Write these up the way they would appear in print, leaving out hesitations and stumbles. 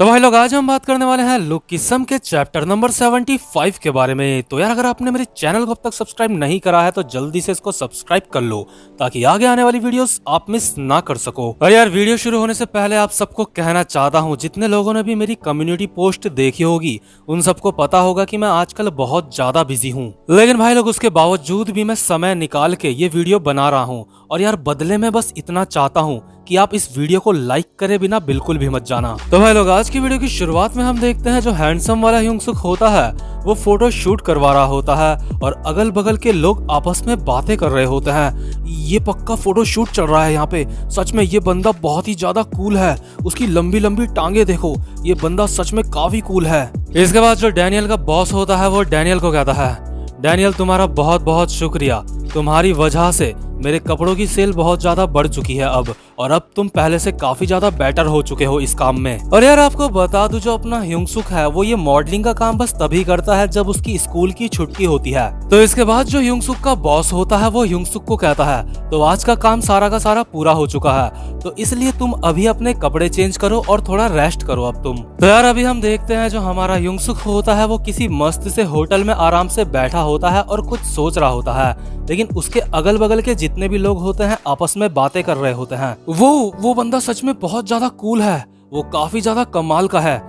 तो भाई लोग आज हम बात करने वाले हैं लुक किस्म के चैप्टर नंबर 75 के बारे में। तो यार अगर आपने मेरे चैनल को अब तक सब्सक्राइब नहीं करा है तो जल्दी से इसको सब्सक्राइब कर लो ताकि आगे आने वाली वीडियोस आप मिस ना कर सको। और यार वीडियो शुरू होने से पहले आप सबको कहना चाहता हूँ, जितने लोगों ने भी मेरी कम्युनिटी पोस्ट देखी होगी उन सबको पता होगा कि मैं आजकल बहुत ज्यादा बिजी हूँ, लेकिन भाई लोग उसके बावजूद भी मैं समय निकाल के ये वीडियो बना रहा हूँ। और यार बदले में बस इतना चाहता हूँ कि आप इस वीडियो को लाइक करे बिना बिल्कुल भी मत जाना। तो भाई लोग आज की वीडियो की शुरुआत में हम देखते हैं जो हैंडसम वाला ह्योंग-सुक होता है वो फोटो शूट करवा रहा होता है और अगल बगल के लोग आपस में बातें कर रहे होते हैं। ये पक्का फोटो शूट चल रहा है यहाँ पे। सच में ये बंदा बहुत ही ज्यादा कूल है, उसकी लंबी लंबी टांगे देखो, ये बंदा सच में काफी कूल है। इसके बाद जो डैनियल का बॉस होता है वो डैनियल को कहता है, डैनियल तुम्हारा बहुत बहुत शुक्रिया, तुम्हारी वजह से मेरे कपड़ों की सेल बहुत ज्यादा बढ़ चुकी है अब, और अब तुम पहले से काफी ज्यादा बेटर हो चुके हो इस काम में। और यार आपको बता दूं जो अपना ह्योंग-सुक है वो ये मॉडलिंग का काम बस तभी करता है जब उसकी स्कूल की छुट्टी होती है। तो इसके बाद जो ह्योंग-सुक का बॉस होता है वो ह्योंग-सुक को कहता है तो आज का काम सारा का सारा पूरा हो चुका है, तो इसलिए तुम अभी अपने कपड़े चेंज करो और थोड़ा रेस्ट करो अब तुम। तो यार अभी हम देखते हैं जो हमारा ह्योंग-सुक होता है वो किसी मस्त से होटल में आराम से बैठा होता है और कुछ सोच रहा होता है, लेकिन उसके अगल बगल के जितने भी लोग होते हैं आपस में बातें कर रहे होते हैं। वो बंदा सच में बहुत ज्यादा कूल है, वो काफी ज्यादा कमाल का है,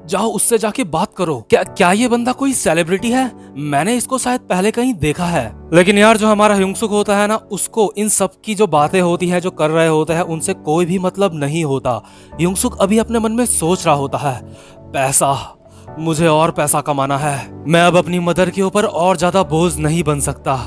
जाओ उससे जाके बात करो। क्या ये बंदा कोई सेलिब्रिटी है? मैंने इसको शायद पहले कहीं देखा है। लेकिन यार जो हमारा ह्योंग-सुक होता है ना, उसको इन सब की जो बातें होती है जो कर रहे होते हैं उनसे कोई भी मतलब नहीं होता। ह्योंग-सुक अभी अपने मन में सोच रहा होता है, पैसा, मुझे और पैसा कमाना है, मैं अब अपनी मदर के ऊपर और ज्यादा बोझ नहीं बन सकता।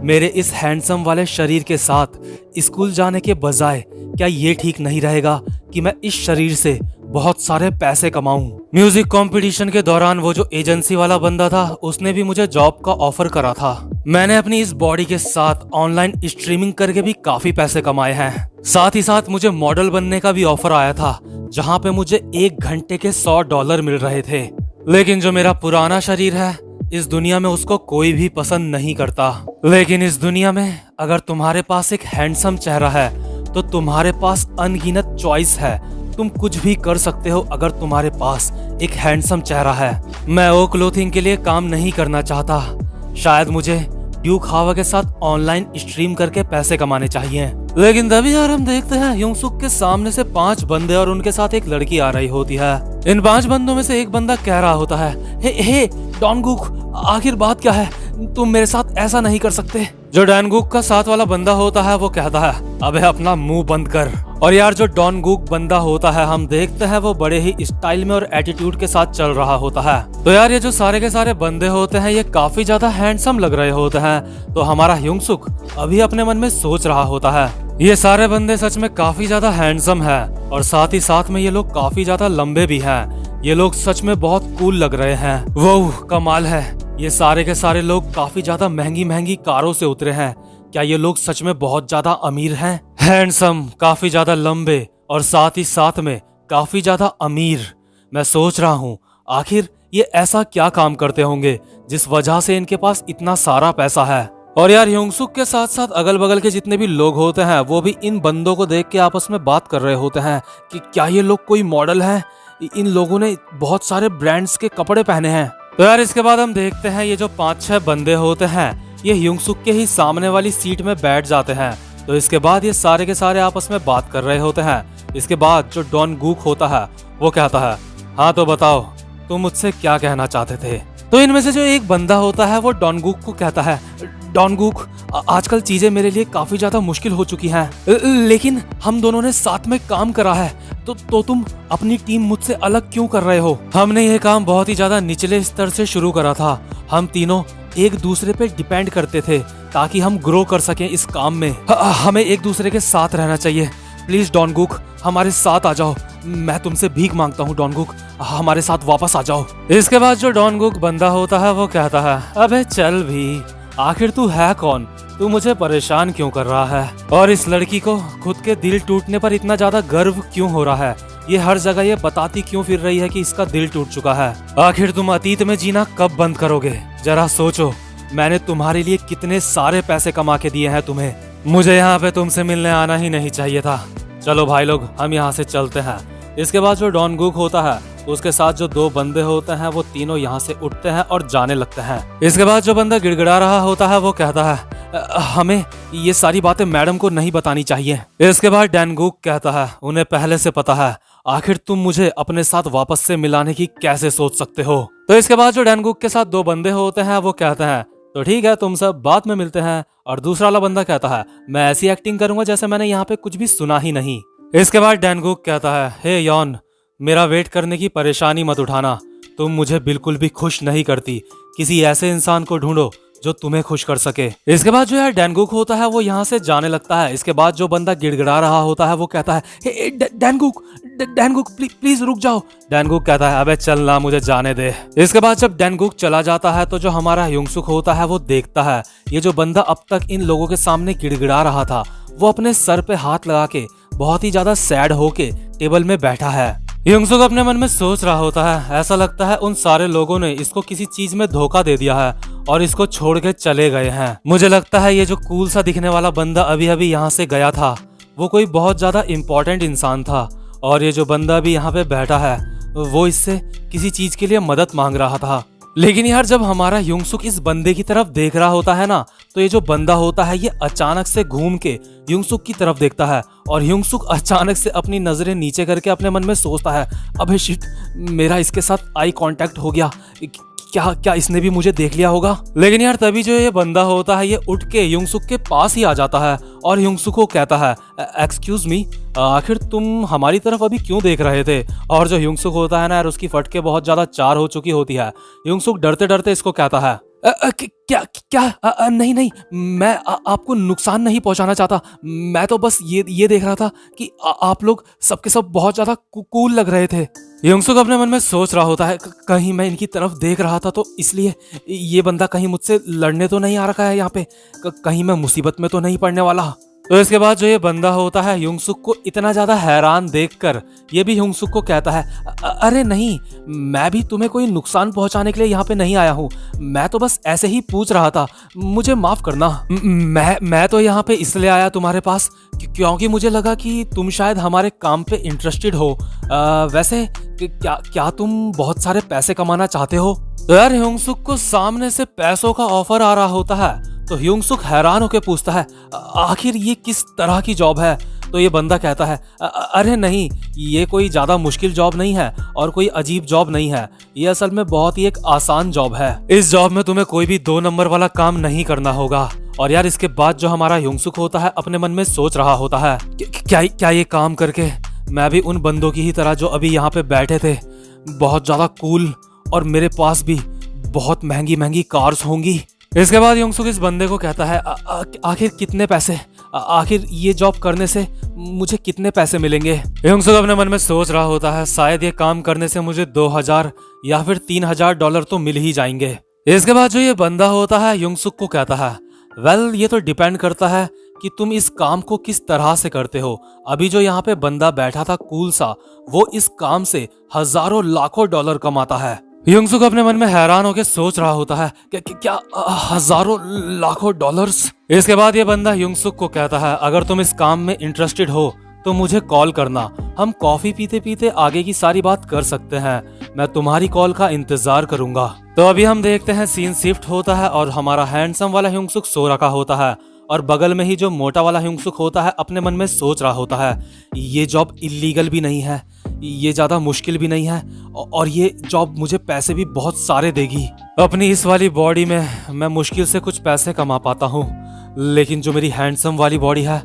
मेरे इस हैंडसम वाले शरीर के साथ स्कूल जाने के बजाय क्या ये ठीक नहीं रहेगा कि मैं इस शरीर से बहुत सारे पैसे कमाऊं। म्यूजिक कंपटीशन के दौरान वो जो एजेंसी वाला बंदा था उसने भी मुझे जॉब का ऑफर करा था। मैंने अपनी इस बॉडी के साथ ऑनलाइन स्ट्रीमिंग करके भी काफी पैसे कमाए हैं। साथ ही साथ मुझे मॉडल बनने का भी ऑफर आया था जहाँ पे मुझे 1 घंटे के $100 मिल रहे थे। लेकिन जो मेरा पुराना शरीर है इस दुनिया में उसको कोई भी पसंद नहीं करता। लेकिन इस दुनिया में अगर तुम्हारे पास एक हैंडसम चेहरा है तो तुम्हारे पास अनगिनत चॉइस है, तुम कुछ भी कर सकते हो अगर तुम्हारे पास एक हैंडसम चेहरा है। मैं वो क्लोथिंग के लिए काम नहीं करना चाहता, शायद मुझे ड्यूक हावा के साथ ऑनलाइन स्ट्रीम करके पैसे कमाने चाहिए। लेकिन तभी यार हम देखते हैं ह्योंग-सुक के सामने से 5 बंदे और उनके साथ एक लड़की आ रही होती है। इन 5 बंदों में से एक बंदा कह रहा होता है, हे डॉनगुक, आखिर बात क्या है, तुम मेरे साथ ऐसा नहीं कर सकते। जो डॉनगुक का साथ वाला बंदा होता है वो कहता है, अबे अपना मुंह बंद कर। और यार जो डॉनगुक बंदा होता है हम देखते हैं वो बड़े ही स्टाइल में और एटीट्यूड के साथ चल रहा होता है। तो यार ये जो सारे के सारे बंदे होते हैं ये काफी ज्यादा हैंडसम लग रहे होते हैं। तो हमारा ह्योंग-सुक अभी अपने मन में सोच रहा होता है, ये सारे बंदे सच में काफी ज्यादा हैंडसम है और साथ ही साथ में ये लोग काफी ज्यादा लंबे भी हैं। ये लोग सच में बहुत कूल लग रहे हैं। वो कमाल है, ये सारे के सारे लोग काफी ज्यादा महंगी महंगी कारों से उतरे हैं। क्या ये लोग सच में बहुत ज्यादा अमीर हैं? हैंडसम, काफी ज्यादा लंबे और साथ ही साथ में काफी ज्यादा अमीर। मैं सोच रहा हूँ आखिर ये ऐसा क्या काम करते होंगे जिस वजह से इनके पास इतना सारा पैसा है। और यार ह्योंग-सुक के साथ साथ अगल बगल के जितने भी लोग होते हैं वो भी इन बंदों को देख के आपस में बात कर रहे होते हैं कि क्या ये लोग कोई मॉडल है, इन लोगों ने बहुत सारे ब्रांड्स के कपड़े पहने हैं। तो यार इसके बाद हम देखते हैं ये जो 5-6 बंदे होते हैं ये ह्योंग-सुक के ही सामने वाली सीट में बैठ जाते हैं। तो इसके बाद ये सारे के सारे आपस में बात कर रहे होते हैं। इसके बाद जो डॉनगुक होता है वो कहता है, हाँ तो बताओ तुम मुझसे क्या कहना चाहते थे। तो इनमें से जो एक बंदा होता है वो डॉनगुक को कहता है, डॉनगुक आजकल चीजें मेरे लिए काफी ज्यादा मुश्किल हो चुकी हैं, लेकिन हम दोनों ने साथ में काम करा है तो तुम अपनी टीम मुझसे अलग क्यों कर रहे हो? हमने ये काम बहुत ही ज्यादा निचले स्तर से शुरू करा था, हम तीनों एक दूसरे पे डिपेंड करते थे ताकि हम ग्रो कर सकें इस काम में। हमें एक दूसरे के साथ रहना चाहिए। प्लीज डॉनगुक हमारे साथ आ जाओ, मैं तुमसे भीख मांगता हूँ डॉनगुक, हमारे साथ वापस आ जाओ। इसके बाद जो डॉनगुक बंदा होता है वो कहता है, अबे चल भी, आखिर तू है कौन, तू मुझे परेशान क्यों कर रहा है, और इस लड़की को खुद के दिल टूटने पर इतना ज्यादा गर्व क्यों हो रहा है, ये हर जगह ये बताती क्यों फिर रही है कि इसका दिल टूट चुका है। आखिर तुम अतीत में जीना कब बंद करोगे? जरा सोचो, मैंने तुम्हारे लिए कितने सारे पैसे कमा के दिए हैं तुम्हें, मुझे यहाँ पे तुमसे मिलने आना ही नहीं चाहिए था। चलो भाई लोग हम यहाँ से चलते हैं। इसके बाद जो डॉनगुक होता है उसके साथ जो दो बंदे होते हैं वो तीनों यहाँ से उठते हैं और जाने लगते हैं। इसके बाद जो बंदा गिड़गिड़ा रहा होता है वो कहता है, हमें ये सारी बातें मैडम को नहीं बतानी चाहिए। इसके बाद डैनगुक कहता है, उन्हें पहले से पता है, आखिर तुम मुझे अपने साथ वापस से मिलाने की कैसे सोच सकते हो। तो इसके बाद जो डैनगुक के साथ दो बंदे होते हैं वो कहते हैं, तो ठीक है, तुम सब बाद में मिलते हैं। और दूसरा वाला बंदा कहता है, मैं ऐसी एक्टिंग करूंगा जैसे मैंने यहाँ पे कुछ भी सुना ही नहीं। इसके बाद डैनगुक कहता है, हे यॉन, मेरा वेट करने की परेशानी मत उठाना, तुम मुझे बिल्कुल भी खुश नहीं करती। किसी ऐसे इंसान को ढूंढो जो तुम्हें खुश कर सके। इसके बाद जो यार डैनगुक होता है वो यहाँ से जाने लगता है। इसके बाद जो बंदा गिड़गिड़ा रहा होता है वो कहता है, हे डैनगुक, डैनगुक प्लीज रुक जाओ। डैनगुक कहता है, अबे चल ना, मुझे जाने दे। इसके बाद जब डैनगुक चला जाता है तो जो हमारा युंगसुक होता है वो देखता है ये जो बंदा अब तक इन लोगों के सामने गिड़गिड़ा रहा था वो अपने सर पे हाथ लगा के बहुत ही ज्यादा सैड होके टेबल में बैठा है। युंगसुक अपने मन में सोच रहा होता है, ऐसा लगता है उन सारे लोगों ने इसको किसी चीज में धोखा दे दिया है और इसको छोड़ के चले गए हैं। मुझे लगता है ये जो कूल सा दिखने वाला बंदा अभी अभी यहाँ से गया था वो कोई बहुत ज्यादा इम्पोर्टेंट इंसान था और ये जो बंदा अभी यहाँ पे बैठा है वो इससे किसी चीज के लिए मदद मांग रहा था। लेकिन यार जब हमारा युंगसुक इस बंदे की तरफ देख रहा होता है ना तो ये जो बंदा होता है ये अचानक से घूम के युंगसुक की तरफ देखता है और युंगसुक अचानक से अपनी नजरें नीचे करके अपने मन में सोचता है, अबे शिट, मेरा इसके साथ आई कांटेक्ट हो गया, क्या इसने भी मुझे देख लिया होगा। लेकिन यार तभी जो ये बंदा होता है ये उठ के युंगसुक के पास ही आ जाता है और युंगसुक को कहता है, एक्सक्यूज मी, आखिर तुम हमारी तरफ अभी क्यों देख रहे थे। और जो युंगसुक होता है ना यार उसकी फटके बहुत ज्यादा चार हो चुकी होती है। युंगसुक डरते डरते इसको कहता है, क्या नहीं, मैं आपको नुकसान नहीं पहुंचाना चाहता, मैं तो बस ये देख रहा था कि आप लोग सबके सब बहुत ज्यादा कूल लग रहे थे। युंगसुक अपने मन में सोच रहा होता है, कहीं मैं इनकी तरफ देख रहा था तो इसलिए ये बंदा कहीं मुझसे लड़ने तो नहीं आ रखा है यहाँ पे, कहीं मैं मुसीबत में तो नहीं पड़ने वाला। तो इसके बाद जो ये बंदा होता है युंगसुक को इतना ज्यादा हैरान देखकर ये भी युंगसुक को कहता है, अरे नहीं, मैं भी तुम्हें कोई नुकसान पहुंचाने के लिए यहाँ पे नहीं आया हूँ, मैं तो बस ऐसे ही पूछ रहा था, मुझे माफ करना। मैं तो यहाँ पे इसलिए आया तुम्हारे पास क्योंकि मुझे लगा कि तुम शायद हमारे काम पे इंटरेस्टेड हो। वैसे क्या तुम बहुत सारे पैसे कमाना चाहते हो। तो यार युंगसुक को सामने से पैसों का ऑफर आ रहा होता है तो युंगसुक हैरान होकर पूछता है, आखिर ये किस तरह की जॉब है। तो ये बंदा कहता है, अरे नहीं, ये कोई ज्यादा मुश्किल जॉब नहीं है और कोई अजीब जॉब नहीं है, ये असल में बहुत ही एक आसान जॉब है। इस जॉब में तुम्हें कोई भी 2 नंबर वाला काम नहीं करना होगा। और यार इसके बाद जो हमारा युंगसुक होता है अपने मन में सोच रहा होता है, क्या ये काम करके मैं भी उन बंदों की ही तरह जो अभी यहाँ पे बैठे थे बहुत ज्यादा कूल और मेरे पास भी बहुत महंगी महंगी कार्स होंगी। इसके बाद युंगसुक इस बंदे को कहता है, आखिर कितने पैसे, आखिर ये जॉब करने से मुझे कितने पैसे मिलेंगे। युंगसुक अपने मन में सोच रहा होता है, शायद ये काम करने से मुझे 2000 या फिर $3000 तो मिल ही जाएंगे। इसके बाद जो ये बंदा होता है युंगसुक को कहता है, वेल ये तो डिपेंड करता है कि तुम इस काम को किस तरह से करते हो। अभी जो यहाँ पे बंदा बैठा था कूल सा, वो इस काम से हजारों लाखों डॉलर कमाता है। युंगसुक अपने मन में हैरान होकर सोच रहा होता है, क्या हजारों लाखों डॉलर्स। इसके बाद ये बंदा युंगसुक को कहता है, अगर तुम इस काम में इंटरेस्टेड हो तो मुझे कॉल करना, हम कॉफी पीते पीते आगे की सारी बात कर सकते हैं, मैं तुम्हारी कॉल का इंतजार करूंगा। तो अभी हम देखते हैं सीन शिफ्ट होता है और हमारा हैंडसम वाला युंगसुक सो रखा होता है और बगल में ही जो मोटा वाला युंगसुक होता है अपने मन में सोच रहा होता है, ये जॉब इलीगल भी नहीं है, ये ज्यादा मुश्किल भी नहीं है और ये जॉब मुझे पैसे भी बहुत सारे देगी। अपनी इस वाली बॉडी में मैं मुश्किल से कुछ पैसे कमा पाता हूँ, लेकिन जो मेरी हैंडसम वाली बॉडी है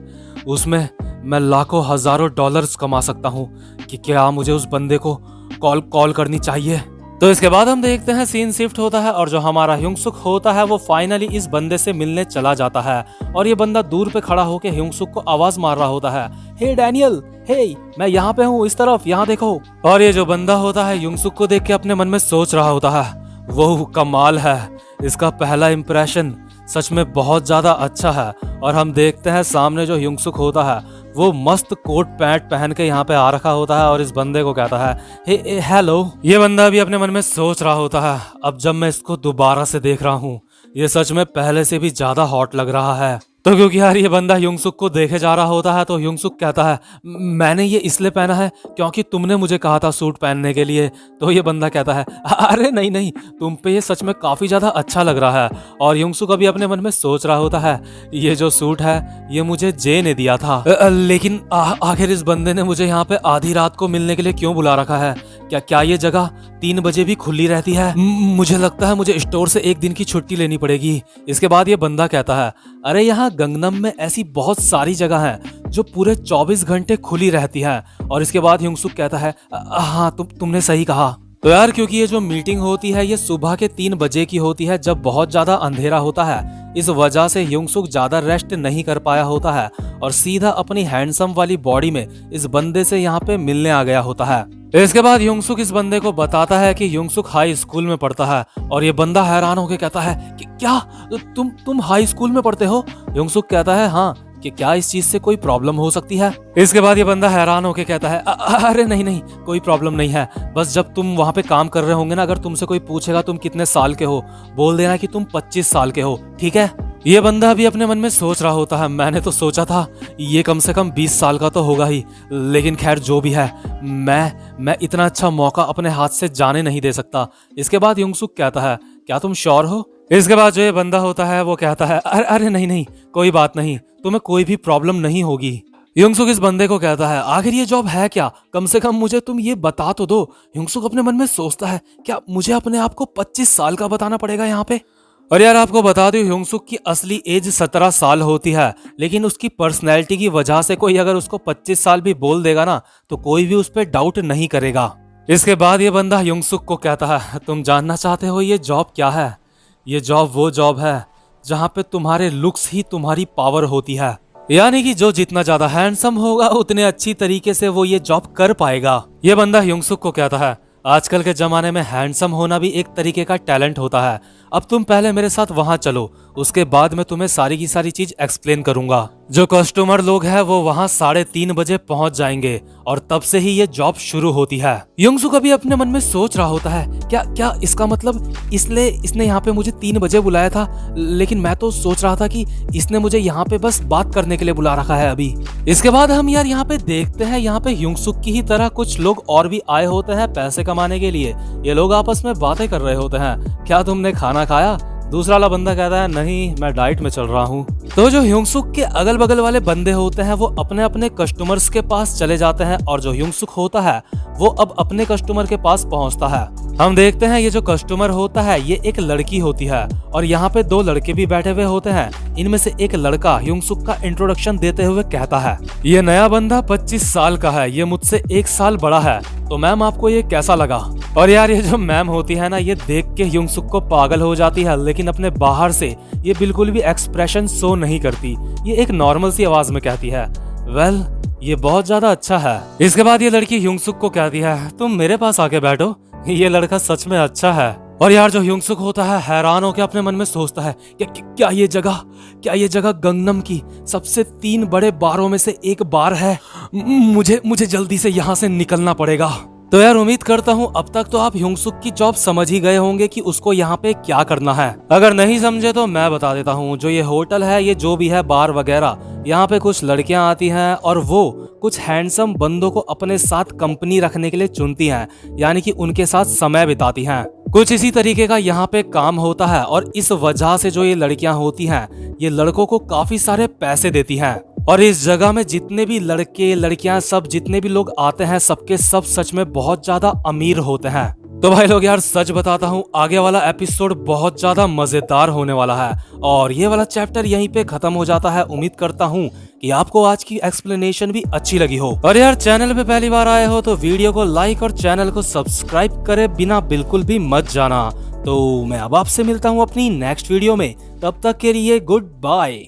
उसमें मैं लाखों हजारों डॉलर्स कमा सकता हूँ। कि क्या मुझे उस बंदे को कॉल करनी चाहिए। तो इसके बाद हम देखते हैं सीन शिफ्ट होता है और जो हमारा युंगसुक होता है वो फाइनली इस बंदे से मिलने चला जाता है और ये बंदा दूर पे खड़ा होकर युंगसुक को आवाज मार रहा होता है, हे डैनियल, हे मैं यहाँ पे हूँ, इस तरफ यहाँ देखो। और ये जो बंदा होता है युंगसुक को देख के अपने मन में सोच रहा होता है, वो कमाल है, इसका पहला इंप्रेशन सच में बहुत ज्यादा अच्छा है। और हम देखते हैं सामने जो युंगसुक होता है वो मस्त कोट पैंट पहन के यहाँ पे आ रखा होता है और इस बंदे को कहता है, हे हेलो। ये बंदा भी अपने मन में सोच रहा होता है, अब जब मैं इसको दोबारा से देख रहा हूँ ये सच में पहले से भी ज्यादा हॉट लग रहा है। तो क्योंकि यार ये बंदा युंगसुक को देखे जा रहा होता है तो युंगसुक कहता है मैंने ये इसलिए पहना है क्योंकि तुमने मुझे कहा था सूट पहनने के लिए। तो ये बंदा कहता है अरे नहीं नहीं, तुम पे ये सच में काफी ज्यादा अच्छा लग रहा है। और युंगसुक अभी अपने मन में सोच रहा होता है ये जो सूट है ये मुझे जे ने दिया था, लेकिन आखिर इस बंदे ने मुझे यहाँ पे आधी रात को मिलने के लिए क्यों बुला रखा है? क्या ये जगह 3 बजे भी खुली रहती है? मुझे लगता है मुझे स्टोर से 1 दिन की छुट्टी लेनी पड़ेगी। इसके बाद ये बंदा कहता है अरे यहाँ गंगनम में ऐसी बहुत सारी जगह हैं जो पूरे 24 घंटे खुली रहती है। और इसके बाद युंगसुक कहता है हाँ तुमने सही कहा। तो यार क्योंकि ये जो मीटिंग होती है ये सुबह के 3 बजे की होती है जब बहुत ज्यादा अंधेरा होता है, इस वजह से युंगसुक ज्यादा रेस्ट नहीं कर पाया होता है और सीधा अपनी हैंडसम वाली बॉडी में इस बंदे से यहाँ पे मिलने आ गया होता है। इसके बाद युंगसुक इस बंदे को बताता है कि युंगसुक हाई स्कूल में पढ़ता है और ये बंदा हैरान होकर कहता है कि क्या तुम हाई स्कूल में पढ़ते हो? युंगसुक कहता है हाँ, कि क्या इस चीज से कोई प्रॉब्लम हो सकती है? इसके बाद ये बंदा हैरान होके कहता है अरे नहीं नहीं, कोई प्रॉब्लम नहीं है। बस जब तुम वहाँ पे काम कर रहे होंगे ना, अगर तुमसे कोई पूछेगा तुम कितने साल के हो, बोल देना कि तुम 25 साल के हो, ठीक है? ये बंदा भी अपने मन में सोच रहा होता है मैंने तो सोचा था ये कम से कम 20 साल का तो होगा ही, लेकिन खैर जो भी है मैं इतना अच्छा मौका अपने हाथ से जाने नहीं दे सकता। इसके बाद युंगसुक कहता है क्या तुम श्योर हो? इसके बाद जो ये बंदा होता है वो कहता है अरे नहीं नहीं, कोई बात नहीं, तुम्हें कोई भी प्रॉब्लम नहीं होगी। युंगसुक इस बंदे को कहता है आखिर ये जॉब है क्या? कम से कम मुझे तुम ये बता तो दो। युंगसुक अपने मन में सोचता है क्या मुझे अपने आप को 25 साल का बताना पड़ेगा यहाँ पे? और यार आपको बता दूं युंगसुक की असली एज 17 साल होती है, लेकिन उसकी पर्सनैलिटी की वजह से कोई अगर उसको 25 साल भी बोल देगा ना तो कोई भी उस पर डाउट नहीं करेगा। इसके बाद ये बंदा युंगसुक को कहता है तुम जानना चाहते हो ये जॉब क्या है? ये जॉब वो जॉब है जहाँ पे तुम्हारे लुक्स ही तुम्हारी पावर होती है, यानी कि जो जितना ज्यादा हैंडसम होगा उतने अच्छी तरीके से वो ये जॉब कर पाएगा। ये बंदा युंगसुक को कहता है आजकल के जमाने में हैंडसम होना भी एक तरीके का टैलेंट होता है। अब तुम पहले मेरे साथ वहां चलो, उसके बाद मैं तुम्हें सारी की सारी चीज एक्सप्लेन करूंगा। जो कस्टमर लोग हैं वो वहां 3:30 बजे पहुंच जाएंगे और तब से ही ये जॉब शुरू होती है। युंगसुक अभी अपने मन में सोच रहा होता है क्या इसका मतलब इसने यहाँ पे मुझे 3 बजे बुलाया था, लेकिन मैं तो सोच रहा था कि इसने मुझे यहाँ पे बस बात करने के लिए बुला रखा है अभी। इसके बाद हम यार यहाँ पे देखते हैं यहाँ पे युंगसुक की ही तरह कुछ लोग और भी आए होते हैं पैसे कमाने के लिए। ये लोग आपस में बातें कर रहे होते हैं, क्या तुमने खाना खाया? दूसरा वाला बंदा कहता है नहीं मैं डाइट में चल रहा हूँ। तो जो युंगसुक के अगल बगल वाले बंदे होते हैं वो अपने अपने कस्टमर्स के पास चले जाते हैं और जो युंगसुक होता है वो अब अपने कस्टमर के पास पहुंचता है। हम देखते हैं ये जो कस्टमर होता है ये एक लड़की होती है और यहाँ पे 2 लड़के भी बैठे हुए होते हैं। इनमें से एक लड़का युंगसुक का इंट्रोडक्शन देते हुए कहता है ये नया बंदा 25 साल का है, ये मुझसे 1 साल बड़ा है, तो मैम आपको ये कैसा लगा? और यार ये जो मैम होती है ना ये देख के युंगसुक को पागल हो जाती है, लेकिन अपने बाहर से ये बिल्कुल भी एक्सप्रेशन शो नहीं करती। ये एक नॉर्मल सी आवाज में कहती है वेल ये बहुत ज्यादा अच्छा है। इसके बाद ये लड़की युंगसुक को कहती है तुम मेरे पास आके बैठो, ये लड़का सच में अच्छा है। और यार जो युंगसुक होता है हैरान होकर अपने मन में सोचता है क्या ये जगह गंगनम की सबसे 3 बड़े बारों में से एक बार है? मुझे जल्दी से यहाँ से निकलना पड़ेगा। तो यार उम्मीद करता हूँ अब तक तो आप युंगसुक की जॉब समझ ही गए होंगे कि उसको यहाँ पे क्या करना है। अगर नहीं समझे तो मैं बता देता हूँ। जो ये होटल है ये जो भी है बार वगैरह, यहाँ पे कुछ लड़कियां आती हैं और वो कुछ हैंडसम बंदों को अपने साथ कंपनी रखने के लिए चुनती हैं, यानी कि उनके साथ समय बिताती हैं। कुछ इसी तरीके का यहाँ पे काम होता है और इस वजह से जो ये लड़कियां होती हैं ये लड़कों को काफी सारे पैसे देती हैं। और इस जगह में जितने भी लड़के लड़कियां सब जितने भी लोग आते हैं सबके सब सच में बहुत ज्यादा अमीर होते हैं। तो भाई लोग यार सच बताता हूँ आगे वाला एपिसोड बहुत ज्यादा मजेदार होने वाला है और ये वाला चैप्टर यहीं पे खत्म हो जाता है। उम्मीद करता हूँ कि आपको आज की एक्सप्लेनेशन भी अच्छी लगी हो। और यार चैनल पे पहली बार आए हो तो वीडियो को लाइक और चैनल को सब्सक्राइब करे बिना बिल्कुल भी मत जाना। तो मैं अब आपसे मिलता हूँ अपनी नेक्स्ट वीडियो में, तब तक के लिए गुड बाय।